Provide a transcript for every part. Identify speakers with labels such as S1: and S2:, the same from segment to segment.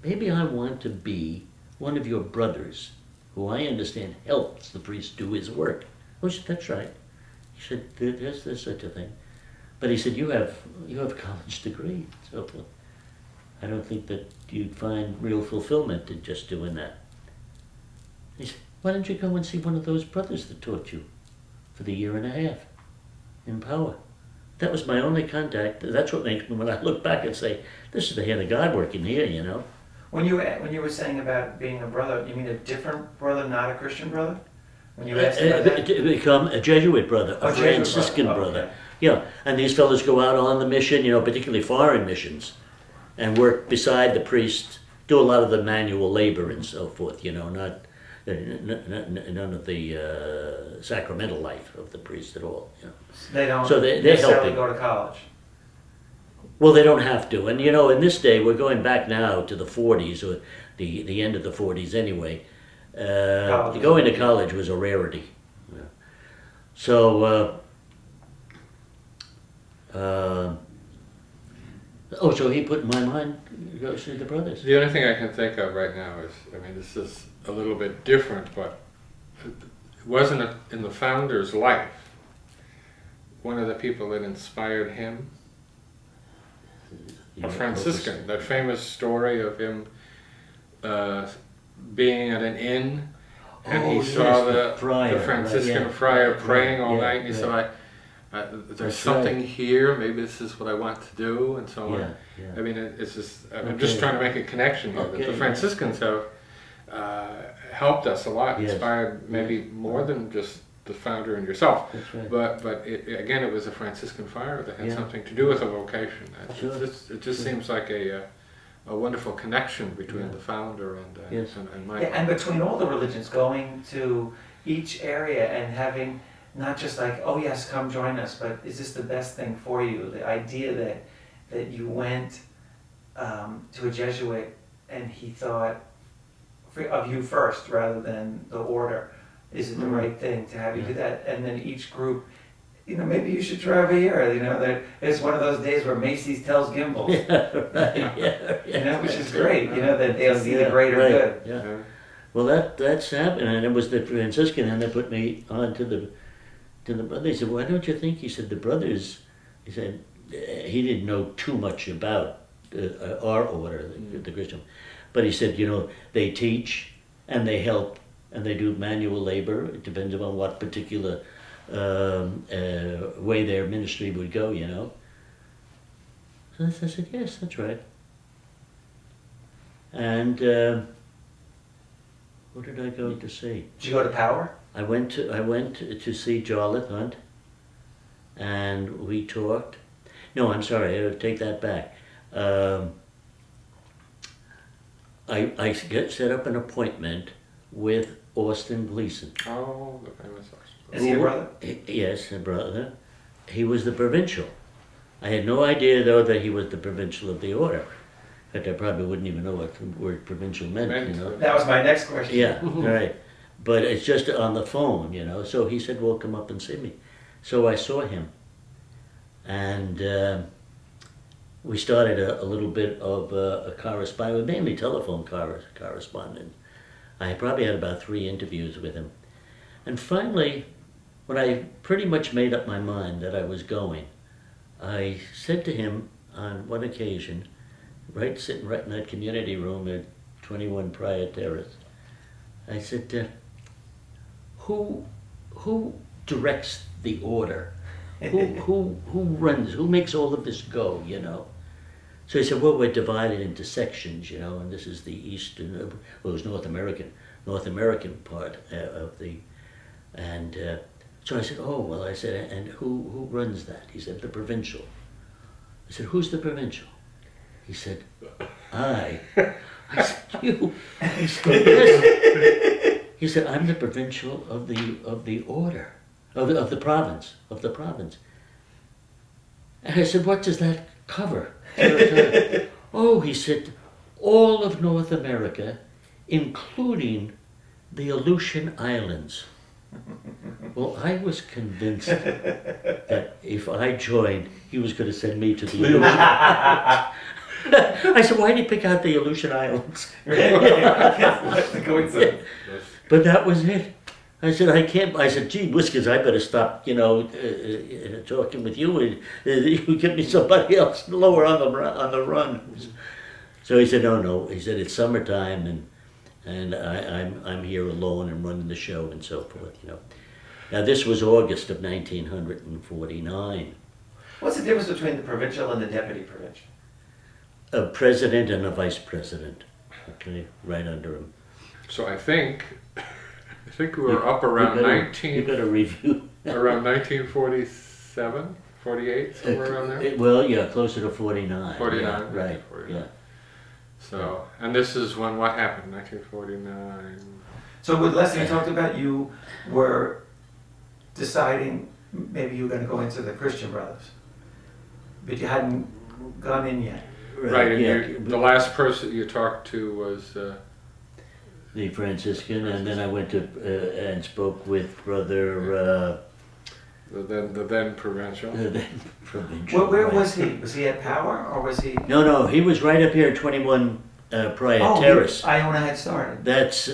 S1: maybe I want to be one of your brothers, who I understand helps the priest do his work. Oh, I said, that's right. He said, there's such a thing. But he said, you have a college degree. So I don't think that you'd find real fulfillment in just doing that. He said, why don't you go and see one of those brothers that taught you for the year and a half in Power? That was my only contact. That's what makes me, when I look back and say, this is the hand of God working here, you know.
S2: When you were saying about being a brother, you mean a different brother, not a Christian brother? When you asked about that?
S1: Become a Jesuit brother, a Franciscan brother.
S2: Okay.
S1: Yeah, and these fellows go out on the mission, you know, particularly foreign missions, and work beside the priest, do a lot of the manual labor and so forth, you know, not none of the sacramental life of the priest at all. You know.
S2: They don't
S1: so they're
S2: necessarily
S1: helping.
S2: go to college.
S1: Well, they don't have to. And, you know, in this day, we're going back now to the 40s, or the end of the 40s anyway. Going to college was a rarity. Yeah. So, so he put in my mind, go see the brothers.
S3: The only thing I can think of right now is, I mean, this is a little bit different, but wasn't it in the founder's life, one of the people that inspired him? A Franciscan, that famous story of him being at an inn, and he saw the Franciscan friar praying all night, and he said, there's something here, maybe this is what I want to do, and so on. I mean, it's just, I'm just trying to make a connection here, that the Franciscans have helped us a lot, inspired maybe more than just the founder and yourself. But again, it was a Franciscan friar that had something to do with a vocation. It just seems like a wonderful connection between the founder and my
S2: and between all the religions, going to each area and having not just like, oh yes, come join us, but is this the best thing for you? The idea that you went to a Jesuit and he thought of you first rather than the order. Is it the right thing to have you do that? And then each group, you know, maybe you should try over here. You know, it's one of those days where Macy's tells Gimbals. You know, which is great. You know, that they'll see the greater good.
S1: Yeah. Well, that's happened, and it was the Franciscan, and they put me on to the brother. He said, "Why don't you think?" He said, "The brothers." He said he didn't know too much about our order, the Christian, but he said, you know, they teach and they help. And they do manual labor. It depends upon what particular way their ministry would go, you know. So I said, yes, that's right. And what did I go to see?
S2: Did you go to Power?
S1: I went to see Jarlath Hunt, and we talked. No, I'm sorry. I take that back. I set up an appointment with Austin Gleason.
S3: Oh, the famous Austin.
S2: Is he a brother?
S1: Yes, a brother. He was the provincial. I had no idea, though, that he was the provincial of the order. In fact, I probably wouldn't even know what the word provincial meant, you know.
S2: That was my next question.
S1: Yeah, right. But it's just on the phone, you know. So he said, well, come up and see me. So I saw him. And we started a little bit of a correspondence, mainly telephone correspondence. I probably had about 3 interviews with him. And finally, when I pretty much made up my mind that I was going, I said to him on one occasion, sitting right in that community room at 21 Prior Terrace, I said, who directs the order? who runs, who makes all of this go, you know? So he said, well, we're divided into sections, you know, and this is the eastern, well, it was North American part of the, and so I said, oh, well, I said, and who runs that? He said, the provincial. I said, who's the provincial? He said, I. I said, you? He said, yes. He said, I'm the provincial of the order, of the province. And I said, what does that cover? Oh, he said, all of North America, including the Aleutian Islands. Well, I was convinced that if I joined, he was going to send me to the Aleutian Islands. I said, why did you pick out the Aleutian Islands?
S2: That's the coincidence.
S1: But that was it. I said, I can't. I said, gee, Whiskers, I better stop, talking with you. You give me somebody else lower on the run. So he said, no. He said, it's summertime, and I'm here alone and running the show and so forth. Now this was August of 1949.
S2: What's the difference between the provincial and the deputy provincial?
S1: A president and a vice president. Okay, right under him.
S3: So I think we were up around
S1: You got a review.
S3: around 1947, 48, somewhere around there.
S1: Well, yeah, closer to 49.
S3: 49,
S1: yeah, right?
S3: 49.
S1: Yeah.
S3: So, and this is when what happened? 1949.
S2: So with Leslie, you talked about you were deciding maybe you were going to go into the Christian Brothers, but you hadn't gone in yet.
S3: Right, and the last person you talked to was
S1: the Franciscan, and then I went to and spoke with Brother.
S3: The then provincial.
S1: The then provincial.
S2: Where was he? Was he at Power, or was he?
S1: No, he was right up here at 21 Pryor Terrace.
S2: Iona had started.
S1: That's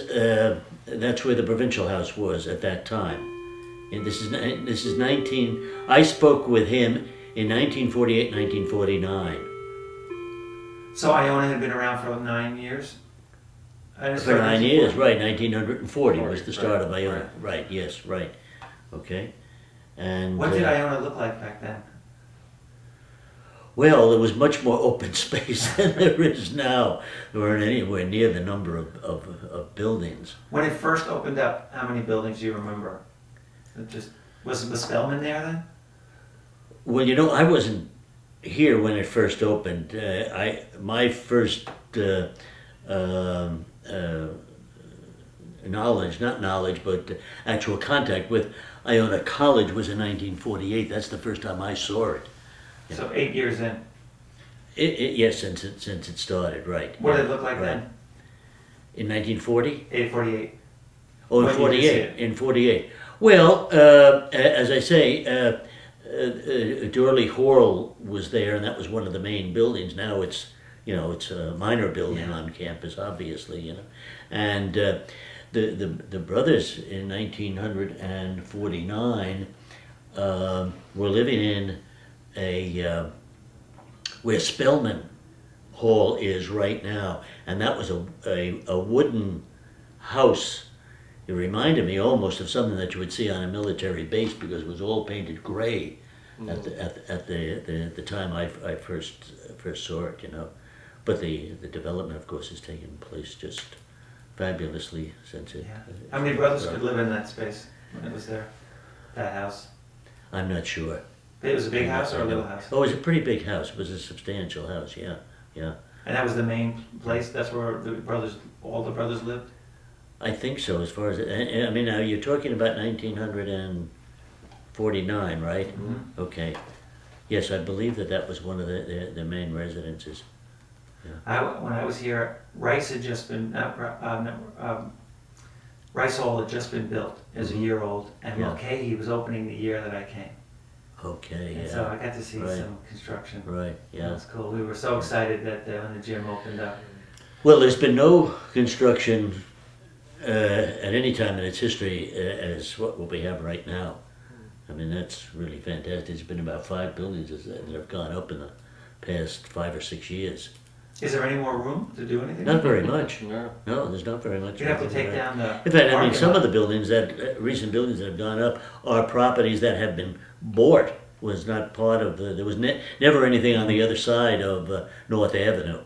S1: where the provincial house was at that time. And this is 19. I spoke with him in 1948, 1949.
S2: So Iona had been around for 9 years?
S1: For 9 years, right. 1940 was the start of Iona. Right, yes, right. Okay. And
S2: what did Iona look like back then?
S1: Well, there was much more open space than there is now. There weren't anywhere near the number of buildings.
S2: When it first opened up, how many buildings do you remember? Was Spellman there then?
S1: Well, I wasn't here when it first opened. My first actual contact with Iona College was in 1948. That's the first time I saw it.
S2: So 8 years in.
S1: Yes, since it started, right.
S2: What did it look like then?
S1: In 1940?
S2: 848.
S1: Oh, in 48. In 48. Well, as I say, Dorley Hall was there, and that was one of the main buildings. Now it's a minor building on campus, obviously, And the brothers in 1949 were living in where Spellman Hall is right now, and that was a wooden house. It reminded me almost of something that you would see on a military base because it was all painted gray at the time I first saw it, But the development, of course, has taken place just fabulously since it.
S2: Yeah. How many brothers could live in that space when it was there? That house?
S1: I'm not sure.
S2: It was a big house or a little house?
S1: Oh, it was a pretty big house. It was a substantial house, yeah.
S2: And that was the main place? That's where all the brothers lived?
S1: I think so, as far as, I mean, now you're talking about 1949, right?
S2: Mm-hmm.
S1: Okay. Yes, I believe that was one of the main residences. Yeah.
S2: When I was here, Rice had just been, Rice Hall had just been built. It was a year old, and Mulcahy was opening the year that I came.
S1: Okay,
S2: and so I got to see some construction.
S1: Right, yeah.
S2: That's cool. We were so excited that when the gym opened up.
S1: Well, there's been no construction at any time in its history as what we have right now. I mean, that's really fantastic. There's been about 5 buildings that have gone up in the past 5 or 6 years.
S2: Is there any more room to do anything?
S1: Not very much.
S3: No,
S1: there's not very much.
S2: You have to take down the.
S1: In fact, I mean, some of the buildings recent buildings that have gone up are properties that have been bought. Was not part of there was never anything on the other side of North Avenue.